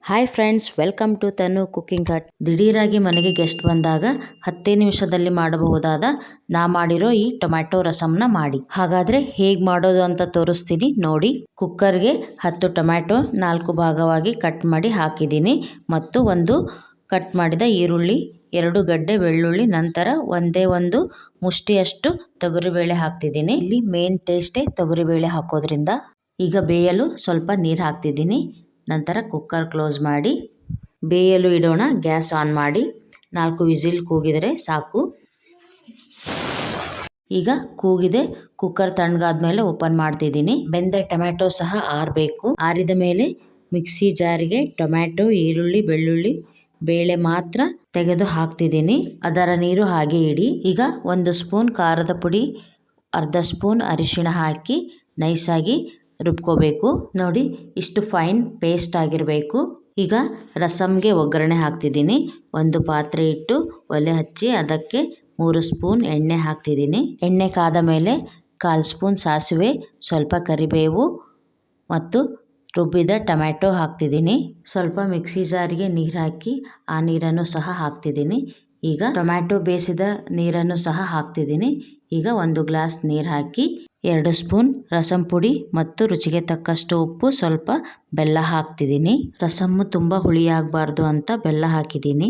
Hi friends, welcome to Tanu cooking hut. ದಿಢೀರಾಗಿ ಮನೆಗೆ guest ಬಂದಾಗ 10 ನಿಮಿಷದಲ್ಲಿ ಮಾಡಬಹುದಾದ ನಾ ಮಾಡಿರೋ ಈ ಟೊಮ್ಯಾಟೊ ರಸಂನ ಮಾಡಿ. ಹಾಗಾದ್ರೆ ಹೇಗೆ ಮಾಡೋದು ಅಂತ ತೋರಿಸ್ತೀನಿ ನೋಡಿ. ಕುಕ್ಕರ್ಗೆ 10 ಟೊಮ್ಯಾಟೊ 4 ಭಾಗವಾಗಿ ಕಟ್ ಮಾಡಿ ಹಾಕಿದ್ದೀನಿ ಮತ್ತು ಒಂದು ಕಟ್ ಮಾಡಿದ ಈರುಳ್ಳಿ, 2 ಗಡ್ಡೆ ಬೆಳ್ಳುಳ್ಳಿ, ನಂತರ ಒಂದೇ ಒಂದು ಮುಷ್ಟಿಯಷ್ಟು ತೊಗರಿಬೇಳೆ ಹಾಕ್ತಿದ್ದೀನಿ. ಇಲ್ಲಿ ಮೇನ್ ಟೇಸ್ಟೇ ತೊಗರಿಬೇಳೆ ಹಾಕೋದ್ರಿಂದ. ಈಗ ಬೇಯಲು ಸ್ವಲ್ಪ ನೀರು ಹಾಕ್ತಿದ್ದೀನಿ. ನಂತರ ಕುಕ್ಕರ್ ಕ್ಲೋಸ್ ಮಾಡಿ ಬೇಯಲು ಇಡೋಣ. ಗ್ಯಾಸ್ ಆನ್ ಮಾಡಿ 4 ವಿಸಿಲ್ ಕೂಗಿದರೆ ಸಾಕು. ಈಗ ಕೂಗಿದೆ. ಕುಕ್ಕರ್ ತಣ್ಣಗಾದ್ಮೇಲೆ ಓಪನ್ ಮಾಡ್ತಿದ್ದೀನಿ. ಬೆಂದ ಟೊಮ್ಯಾಟೊ ಸಹ ಆರಬೇಕು. ಆರಿದ ಮೇಲೆ ಮಿಕ್ಸಿ ಜಾರಿಗೆ ಟೊಮ್ಯಾಟೊ, ಈರುಳ್ಳಿ, ಬೆಳ್ಳುಳ್ಳಿ, ಬೇಳೆ ಮಾತ್ರ ತೆಗೆದು ಹಾಕ್ತಿದ್ದೀನಿ. ಅದರ ನೀರು ಹಾಗೆ ಇಡಿ. ಈಗ 1 ಸ್ಪೂನ್ ಖಾರದ ಪುಡಿ, ಅರ್ಧ ಸ್ಪೂನ್ ಅರಿಶಿಣ ಹಾಕಿ ನೈಸಾಗಿ ರುಬ್ಕೋಬೇಕು. ನೋಡಿ, ಇಷ್ಟು ಫೈನ್ ಪೇಸ್ಟ್ ಆಗಿರಬೇಕು. ಈಗ ರಸಮ್ಗೆ ಒಗ್ಗರಣೆ ಹಾಕ್ತಿದ್ದೀನಿ. ಒಂದು ಪಾತ್ರೆ ಇಟ್ಟು ಒಲೆ ಹಚ್ಚಿ ಅದಕ್ಕೆ 3 ಸ್ಪೂನ್ ಎಣ್ಣೆ ಹಾಕ್ತಿದ್ದೀನಿ. ಎಣ್ಣೆ ಕಾದ ಮೇಲೆ 1/4 ಸ್ಪೂನ್ ಸಾಸಿವೆ, ಸ್ವಲ್ಪ ಕರಿಬೇವು ಮತ್ತು ರುಬ್ಬಿದ ಟೊಮ್ಯಾಟೊ ಹಾಕ್ತಿದ್ದೀನಿ. ಸ್ವಲ್ಪ ಮಿಕ್ಸಿ ಜಾರಿಗೆ ನೀರು ಹಾಕಿ ಆ ನೀರನ್ನು ಸಹ ಹಾಕ್ತಿದ್ದೀನಿ. ಈಗ ಟೊಮ್ಯಾಟೊ ಬೇಯಿಸಿದ ನೀರನ್ನು ಸಹ ಹಾಕ್ತಿದ್ದೀನಿ. ಈಗ 1 ಗ್ಲಾಸ್ ನೀರು ಹಾಕಿ 2 ಸ್ಪೂನ್ ರಸಂ ಪುಡಿ ಮತ್ತು ರುಚಿಗೆ ತಕ್ಕಷ್ಟು ಉಪ್ಪು, ಸ್ವಲ್ಪ ಬೆಲ್ಲ ಹಾಕ್ತಿದ್ದೀನಿ. ರಸಮ್ಮು ತುಂಬ ಹುಳಿಯಾಗಬಾರ್ದು ಅಂತ ಬೆಲ್ಲ ಹಾಕಿದ್ದೀನಿ.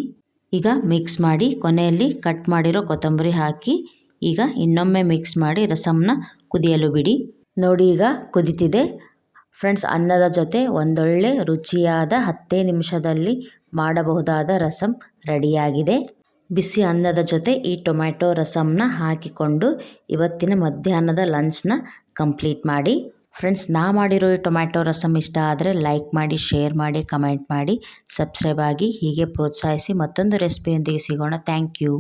ಈಗ ಮಿಕ್ಸ್ ಮಾಡಿ ಕೊನೆಯಲ್ಲಿ ಕಟ್ ಮಾಡಿರೋ ಕೊತ್ತಂಬರಿ ಹಾಕಿ ಈಗ ಇನ್ನೊಮ್ಮೆ ಮಿಕ್ಸ್ ಮಾಡಿ ರಸಂನ ಕುದಿಯಲು ಬಿಡಿ. ನೋಡಿ, ಈಗ ಕುದಿತಿದೆ. ಫ್ರೆಂಡ್ಸ್, ಅನ್ನದ ಜೊತೆ ಒಂದೊಳ್ಳೆ ರುಚಿಯಾದ 10 ನಿಮಿಷದಲ್ಲಿ ಮಾಡಬಹುದಾದ ರಸಂ ರೆಡಿಯಾಗಿದೆ. ಬಿಸಿ ಅನ್ನದ ಜೊತೆ ಈ ಟೊಮ್ಯಾಟೊ ರಸಂನ ಹಾಕಿಕೊಂಡು ಇವತ್ತಿನ ಮಧ್ಯಾಹ್ನದ ಲಂಚ್ನ ಕಂಪ್ಲೀಟ್ ಮಾಡಿ. ಫ್ರೆಂಡ್ಸ್, ನಾ ಮಾಡಿರೋ ಈ ಟೊಮ್ಯಾಟೊ ರಸಂ ಇಷ್ಟ ಆದರೆ ಲೈಕ್ ಮಾಡಿ, ಶೇರ್ ಮಾಡಿ, ಕಮೆಂಟ್ ಮಾಡಿ, ಸಬ್ಸ್ಕ್ರೈಬ್ ಆಗಿ ಹೀಗೆ ಪ್ರೋತ್ಸಾಹಿಸಿ. ಮತ್ತೊಂದು ರೆಸಿಪಿಯೊಂದಿಗೆ ಸಿಗೋಣ. Thank you.